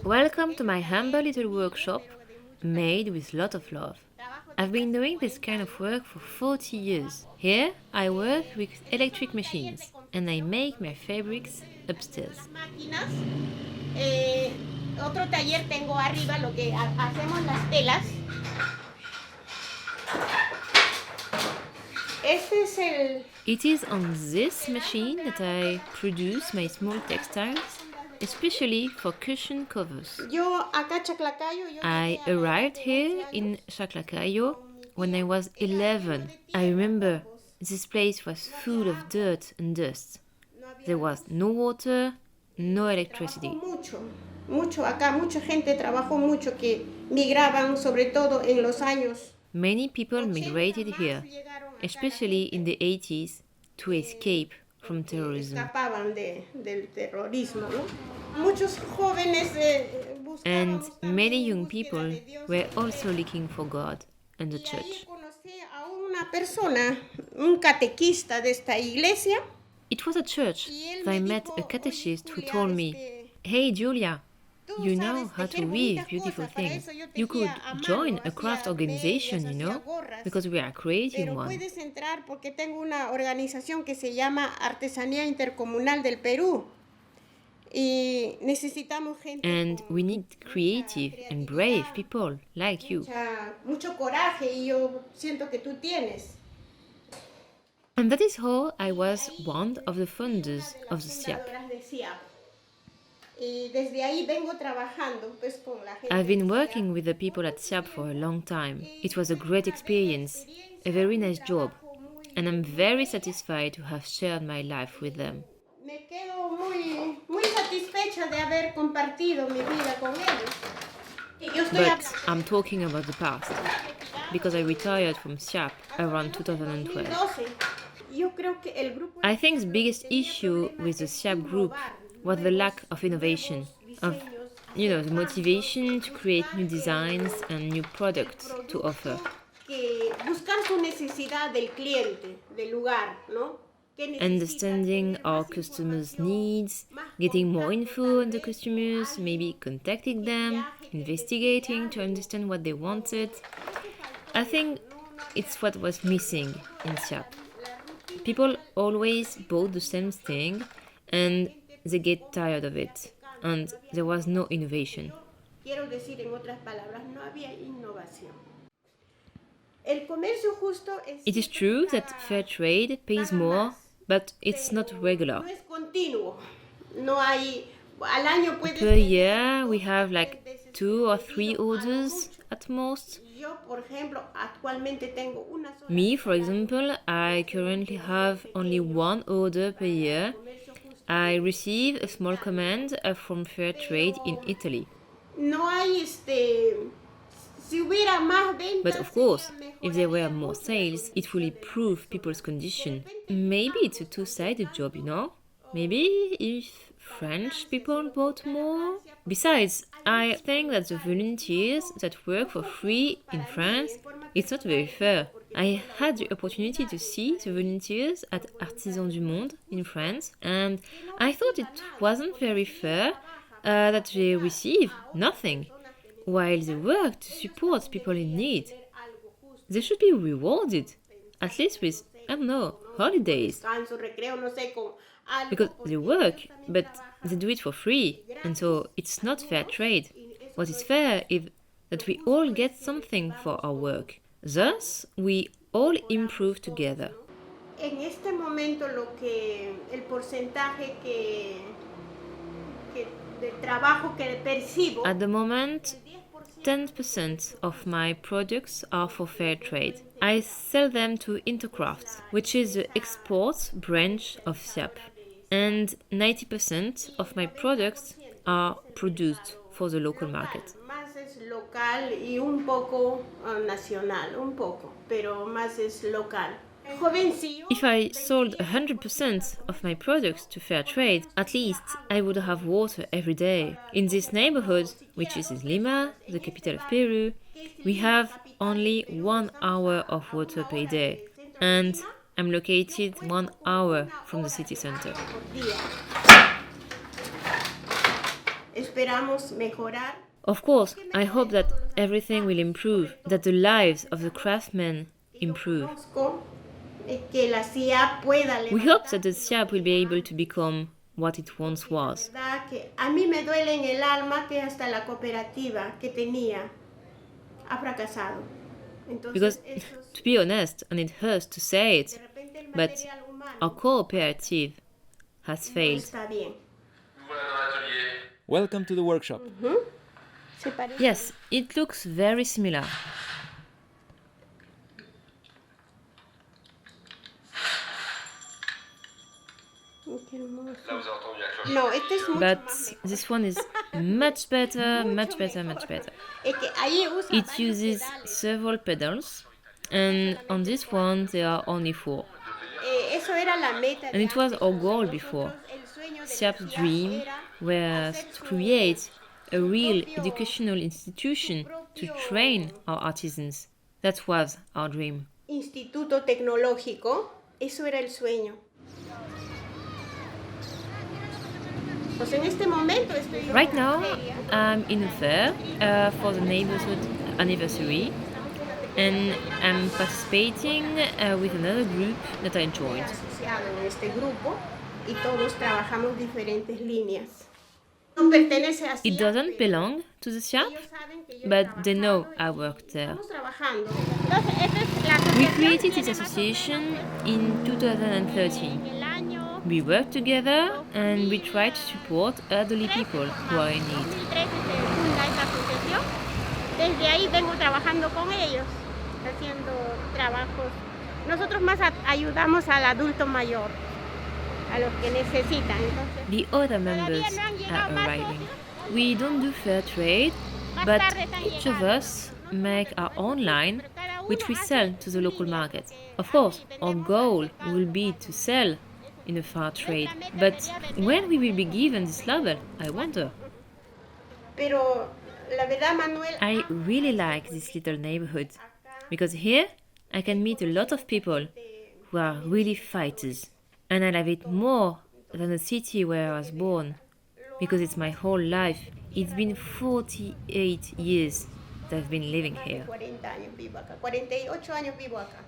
Welcome to my humble little workshop made with lot of love. I've been doing this kind of work for 40 years. Here I work with electric machines and I make my fabrics upstairs. Otro taller tengo arriba lo que hacemos las telas. It is on this machine that I produce my small textiles, especially for cushion covers. I arrived here in Chaclacayo when I was 11. I remember this place was full of dirt and dust. There was no water, no electricity. Mucha gente trabajó mucho que migraban sobre todo en los años. Many people migrated here, especially in the 80s, to escape from terrorism. And many young people were also looking for God and the church. It was a church that I met a catechist who told me, "Hey Julia, you know how to weave beautiful things. You could join a craft organization, because we are creating one." Porque tengo una organización que se llama Artesanía Intercomunal del Perú. Y necesitamos gente and we need creative and brave people like you. Mucho coraje y yo siento que tú tienes. And that is how I was one of the founders of the CIAP. I've been working with the people at CIAP for a long time. It was a great experience, a very nice job, and I'm very satisfied to have shared my life with them. Me quedo muy satisfecha de haber compartido mi vida con ellos. But I'm talking about the past, because I retired from CIAP around 2012. I think the biggest issue with the CIAP group was the lack of innovation, of the motivation to create new designs and new products to offer. Understanding our customers' needs, getting more info on the customers, maybe contacting them, investigating to understand what they wanted. I think it's what was missing in CIAP. People always bought the same thing and they get tired of it, and there was no innovation. It is true that fair trade pays more, but it's not regular. Per year, we have like 2 or 3 orders at most. Me, for example, I currently have only 1 order per year. I receive a small command from fair trade in Italy. But of course, if there were more sales, it will improve people's condition. Maybe it's a two-sided job, Maybe if French people bought more. Besides, I think that the volunteers that work for free in France, it's not very fair. I had the opportunity to see the volunteers at Artisans du Monde in France, and I thought it wasn't very fair that they receive nothing, while they work to support people in need. They should be rewarded, at least with, holidays. Because they work, but they do it for free, and so it's not fair trade. What is fair is that we all get something for our work. Thus, we all improve together. At the moment, 10% of my products are for fair trade. I sell them to Intercraft, which is the export branch of CIAP. And 90% of my products are produced for the local market. If I sold 100% of my products to fair trade, at least I would have water every day. In this neighborhood, which is in Lima, the capital of Peru, we have only 1 hour of water per day. And I'm located 1 hour from the city center. esperamos mejorar. Of course, I hope that everything will improve, that the lives of the craftsmen improve. Conozco, que la CIAP pueda We hope that the CIAP will be able to become what it once was. verdad que a mí me duele en el alma que hasta la cooperativa que tenía ha fracasado. Because, Entonces, esos, to be honest, and it hurts to say it, de repente el but material humano our cooperative has no failed. está bien. Welcome to the workshop. Se parece. Yes, it looks very similar. Qué hermoso. No, este es mucho But más mejor. this one is much better, much better, much better. Es que ahí usa It varios uses pedales. several pedals, and on this one there are only 4. Eso era la meta And de it was antes. our goal Nosotros, before. el sueño de la CIAP's CIAP dream era was hacer to su- create a real propio- educational institution to propio- train our artisans. That was our dream. instituto tecnológico. Eso era el sueño. Pues en este momento estoy Right en una now, feria. I'm in a fair for the neighborhood anniversary, and I'm participating with another group that I joined. Asociado en este grupo y todos trabajamos diferentes líneas. No pertenece a It CIAP, doesn't pero belong to the CIAP, ellos saben que yo he but they know trabajado I worked there. Estamos trabajando. We created this association in 2013. We work together and we try to support elderly people who are in need. 2013 se funda esta asociación. Desde ahí vengo trabajando con ellos, haciendo trabajos. Nosotros más ayudamos al adulto mayor, a los que necesitan. Entonces, The other members are arriving. We don't do fair trade, but each of us make our own line, which we sell to the local market. Of course, our goal will be to sell in a fair trade, but when we will be given this label, I wonder. pero la verdad, Manuel, I really like this little neighborhood because here I can meet a lot of people who are really fighters, and I love it more than the city where I was born because it's my whole life. It's been 48 years that I've been living here. 40 años vivo acá, 48 años vivo acá.